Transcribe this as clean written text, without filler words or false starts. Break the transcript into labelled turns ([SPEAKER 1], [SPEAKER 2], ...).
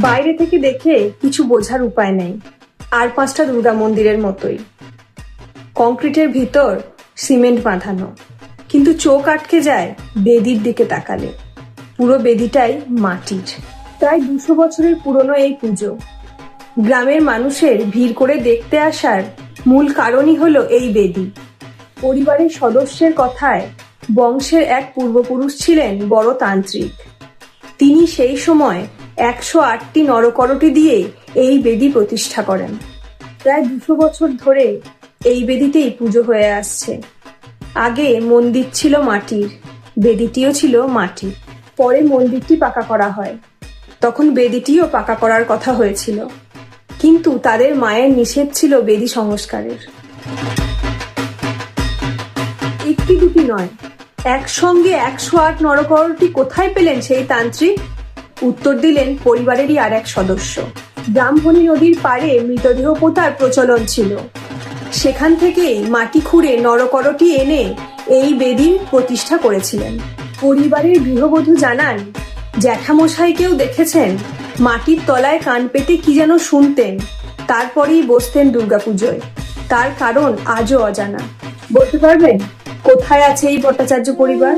[SPEAKER 1] বাইরে থেকে দেখে কিছু বোঝার উপায় নেই, আর 5টা দুর্গা মন্দিরের মতোই। কংক্রিটের ভিতর সিমেন্ট বাঁধানো, কিন্তু চোখ আটকে যায় বেদির দিকে তাকালে। পুরো বেদিটাই মাটির। প্রায় 200 বছরের পুরনো এই পুজো। গ্রামের মানুষের ভিড় করে দেখতে আসার মূল কারণই হলো এই বেদি। পরিবারের সদস্যের কথায় বংশের এক পূর্বপুরুষ ছিলেন বড় তান্ত্রিক। তিনি সেই সময় 108টি নরকরটি দিয়ে এই বেদি প্রতিষ্ঠা করেন। প্রায় 200 বছর ধরে এই বেদিতেই পুজো হয়ে আসছে। আগে মন্দির ছিল মাটির, বেদিটিও ছিল মাটির। পরে মন্দিরটি পাকা করা হয়, তখন বেদিটিও পাকা করার কথা হয়েছিল, কিন্তু তাদের মায়ের নিষেধ ছিল বেদি সংস্কারের। একটি দুটি নয়, একসঙ্গে 108 নরকরটি কোথায় পেলেন সেই তান্ত্রিক? উত্তর দিলেন পরিবারেরই আর এক সদস্য। ব্রাহ্মণী নদীর পাড়ে মৃতদেহ পোঁতার প্রচলন ছিল। সেখান থেকেই মাটি খুঁড়ে নরকরটি এনে এই বেদির প্রতিষ্ঠা করেছিলেন। পরিবারের গৃহবধূ জানান, জ্যাঠামশাইকেও দেখেছেন মাটির তলায় কান পেতে কি যেন শুনতেন, তারপরেই বসতেন দুর্গাপুজোয়। তার কারণ আজও অজানা। বলতে পারবেন কোথায় আছে এই ভট্টাচার্য পরিবার?